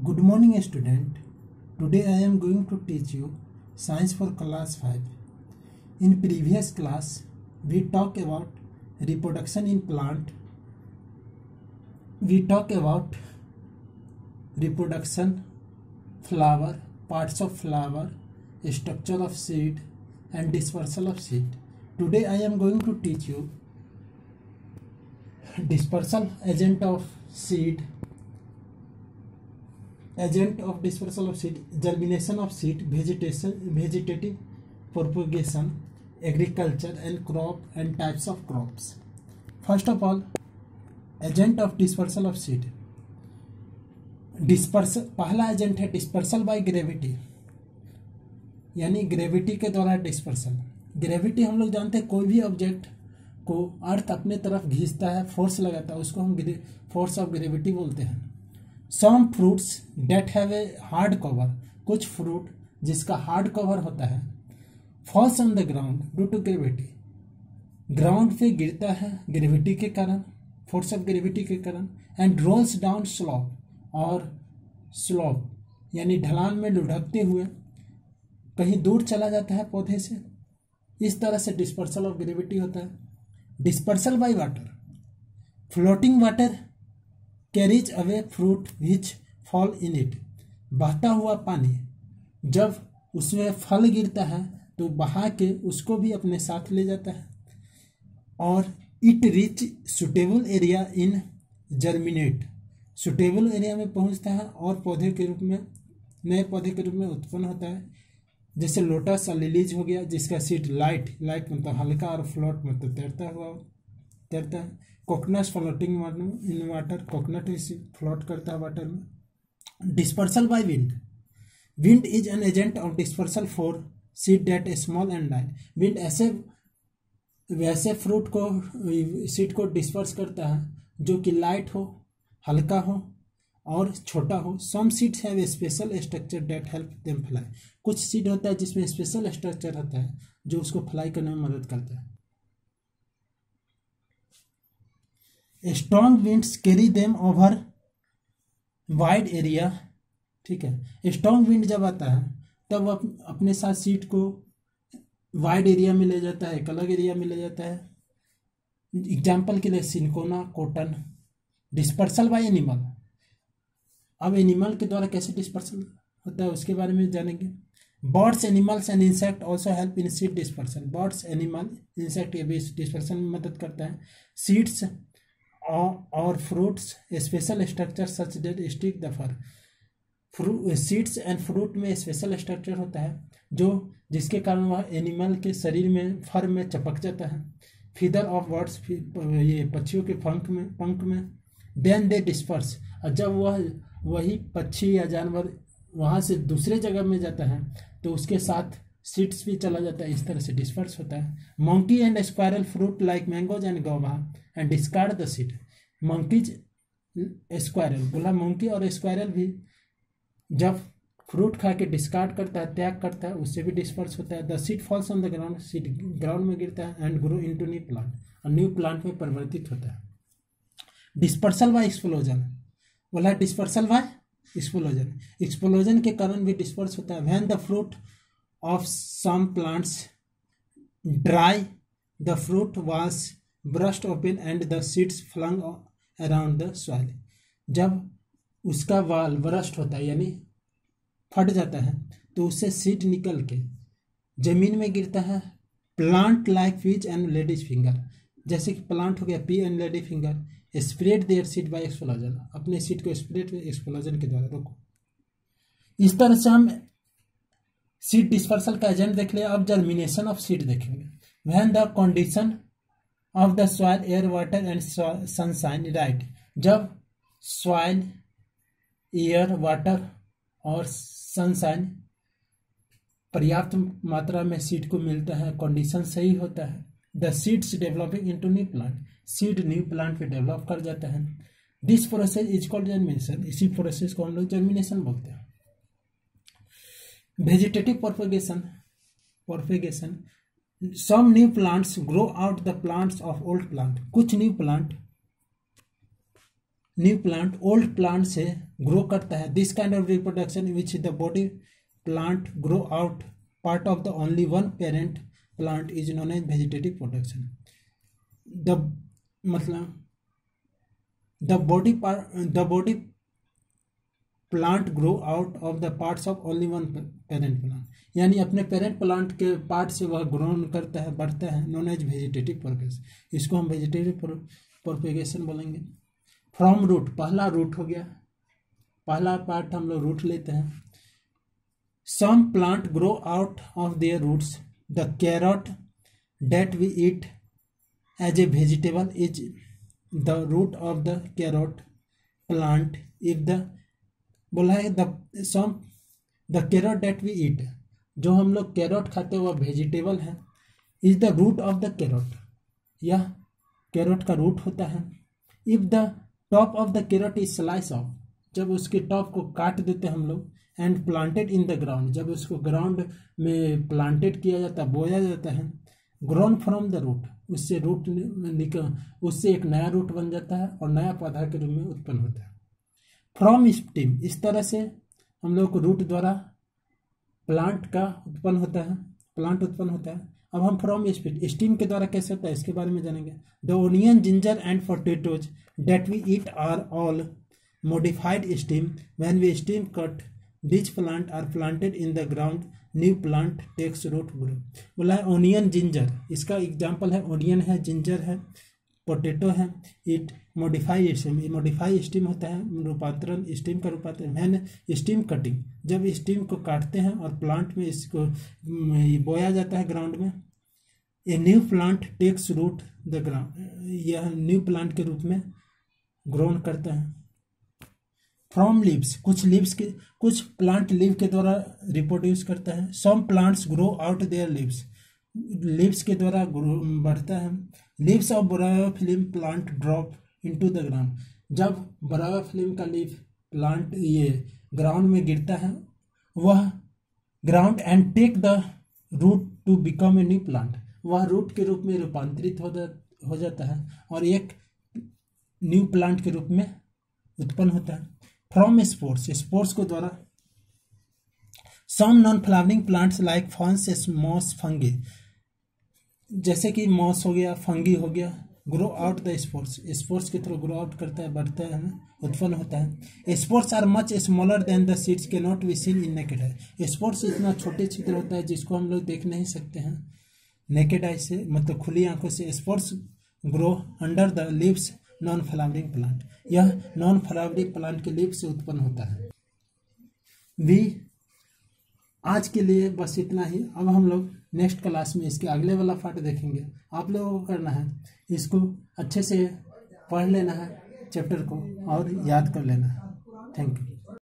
Good morning, student. Today I am going to teach you science for class 5. In previous class, we talk about reproduction in plant. We talk about reproduction, flower, parts of flower, structure of seed, and dispersal of seed. Today I am going to teach you dispersal agent of seed, agent of dispersal of seed, germination of seed, vegetative propagation, agriculture and crop and types of crops. First of all, agent of dispersal of seed. Dispersal पहला agent है dispersal by gravity, यानी gravity के द्वारा dispersal. Gravity हम लोग जानते हैं कोई भी ऑब्जेक्ट को अर्थ अपने तरफ खींचता है, फोर्स लगाता है, उसको हम फोर्स ऑफ ग्रेविटी बोलते हैं। Some fruits that have a hard cover, कुछ फ्रूट जिसका हार्ड कवर होता है, falls on the ground due to gravity, ground पे गिरता है ग्रेविटी के कारण, फोर्स ऑफ ग्रेविटी के कारण, एंड रोल्स डाउन स्लोप, और स्लोप यानी ढलान में लुढ़कते हुए कहीं दूर चला जाता है पौधे से। इस तरह से डिस्पर्सल ऑफ ग्रेविटी होता है। Dispersal by water, floating water carries away fruit which fall in it, बहता हुआ पानी जब उसमें फल गिरता है तो बहा के उसको भी अपने साथ ले जाता है। और it reach suitable area in germinate, suitable area में पहुंचता है और पौधे के रूप में, नए पौधे के रूप में उत्पन्न होता है। जैसे लोटस और लिलीज हो गया, जिसका सीड लाइट मतलब हल्का, और फ्लोट मतलब तैरता है। Coconut floating in water, coconut float करता है वाटर में। Dispersal by wind, wind is an agent of dispersal for seed that are small and light. Wind ऐसे वैसे फ्रूट को, सीड को डिस्पर्स करता है जो कि लाइट हो, हल्का हो और छोटा हो। Some seeds have a special structure that help them fly, कुछ सीड होता है जिसमें स्पेशल स्ट्रक्चर होता है जो उसको फ्लाई करने में मदद करता है। Strong winds carry them over wide area, ठीक है। स्ट्रॉन्ग विंड जब आता है तब वो अपने साथ सीड को वाइड एरिया में ले जाता है, एक अलग एरिया में ले जाता है। एग्जाम्पल के लिए cinchona, cotton. Dispersal by animal, अब एनिमल के द्वारा कैसे डिस्पर्सल होता है उसके बारे में जानेंगे। Birds, animals and insect also help in seed dispersion, birds, animal, insect ये भी डिस्पर्सन में मदद करता है। सीड्स और fruits special structure such that stick the fur, seeds and fruit में स्पेशल स्ट्रक्चर होता है जो जिसके कारण वह एनिमल के शरीर में, फर में चपक जाता है। फीदर ऑफ बर्ड्स, ये पक्षियों के पंख में। देन दे डिस्पर्स, और जब वही पक्षी या जानवर वहाँ से दूसरे जगह में जाता है तो उसके साथ सीड्स भी चला जाता है, इस तरह से डिस्पर्स होता है। Monkey and squirrel fruit like mangoes and Goa and discard the seed, monkeys, squirrel बोला, मंकी और स्क्वायरल भी जब फ्रूट खा के डिस्कार्ड करता है, त्याग करता है, उससे भी डिस्पर्स होता है। The seed falls on the ground, seed ground में गिरता है, and grow into new plant, और न्यू प्लांट में परिवर्तित होता है। डिस्पर्सल बाय एक्सप्लोजन, बोला डिस्पर्सल बाय एक्सप्लोजन, एक्सप्लोजन के कारण भी डिस्पर्स होता है। When the fruit of some plants dry, the fruit was burst open and the seeds flung around the soil, जब उसका वाल ब्रस्ट होता है यानी फट जाता है तो उससे सीड निकल के जमीन में गिरता है। Plant like peach and ladies finger, जैसे कि प्लांट हो गया pea and lady finger, spread their seed by explosion, अपने सीड को स्प्रेड एक्सप्लोजन के द्वारा रोको। इस तरह से हम सीड डिस्पर्सल का एजेंट देख लिया। अब जर्मिनेशन ऑफ सीड देखेंगे। When the condition of the soil, air, water and sunshine right, जब सॉइल, एयर, वाटर और सनशाइन पर्याप्त मात्रा में सीड को मिलता है, कंडीशन सही होता है, the seeds developing into new plant, seed new plant पे डेवलप कर जाता है। This process is called germination, इसी प्रोसेस को हम लोग जर्मिनेशन बोलते हैं। Vegetative propagation, some new plants grow out the plants of old plant, कुछ new plant new plant old plant से ग्रो करता है। This kind of reproduction which the body plant grow out part of the only one parent plant is known as vegetative production. The मतलब the body plant grow out of the parts of only one parent plant, यानी अपने parent plant के part से वह grown करता है, बढ़ता है, नॉन एज वेजिटेटिव प्रोपेगेशन। इसको हम वेजिटेटिव प्रोपेगेशन बोलेंगे। फ्रॉम रूट, पहला रूट हो गया, पहला पार्ट हम लोग रूट लेते हैं। Some plant grow out of their roots. The carrot that we eat as a vegetable is the root of the carrot plant. If the बोला है the carrot that we eat, जो हम लोग carrot खाते हैं वह वेजिटेबल है। Is the root of the carrot, यह कैरट का रूट होता है। If the top of the carrot is slice off, जब उसके टॉप को काट देते हैं हम लोग। And planted in the ground, जब उसको ग्राउंड में प्लांटेड किया जाता है, बोया जाता है। ग्रोन फ्रॉम द रूट, उससे रूट निकल, उससे एक नया रूट बन जाता है और नया पौधा के रूप में उत्पन्न होता है। फ्रॉम स्टीम, इस तरह से हम लोग को रूट द्वारा प्लांट का उत्पन्न होता है, प्लांट उत्पन्न होता है। अब हम फ्रॉम स्टीम के द्वारा कैसे होता है इसके बारे में जानेंगे। The onion, ginger and potatoes that we eat are all modified steam. When we steam cut, these plant are planted in the ground. New plant takes root grow. बोला है ओनियन जिंजर, इसका एग्जाम्पल है onion है, ginger है, potato है। It modify steam, modify steam होता है रूपांतरण, स्टीम का रूपांतरण। मैन स्टीम कटिंग, जब स्टीम को काटते हैं और प्लांट में इसको बोया जाता है ग्राउंड में। A new plant takes root the ground, यह न्यू प्लांट के रूप में ग्रोन करता है। फ्रॉम लीव्स, कुछ प्लांट लीव के द्वारा रिप्रोड्यूस करता है। Some plants grow out their leaves के द्वारा बढ़ता है। Leaves of bryophyllum plant drop into the ground, जब ब्रायोफिल्म का लीफ प्लांट ये ग्राउंड में गिरता है, वह ground and take the root to become a new plant, वह रूट के रूप में रूपांतरित हो जाता है और एक न्यू प्लांट के रूप में उत्पन्न होता है। फ्रॉम स्पोर्स, स्पोर्स को द्वारा some non flowering plants like ferns, moss, fungi, जैसे कि मॉस हो गया, फंगी हो गया, grow out the spores, spores के थ्रू ग्रो आउट करता है, बढ़ता है, उत्पन्न होता है। Spores are much smaller than the seeds, can not be seen in naked eye. Spores इतना छोटे छिद्र होता है जिसको हम लोग देख नहीं सकते हैं नेकेड आई से, मतलब खुली आंखों से। Spores grow under the leaves non flowering plant, यह नॉन फ्लावरिंग प्लांट के लीव से उत्पन्न होता है। आज के लिए बस इतना ही। अब हम लोग नेक्स्ट क्लास में इसके अगले वाला पार्ट देखेंगे। आप लोगों को करना है इसको अच्छे से पढ़ लेना है चैप्टर को और याद कर लेना है। Thank you.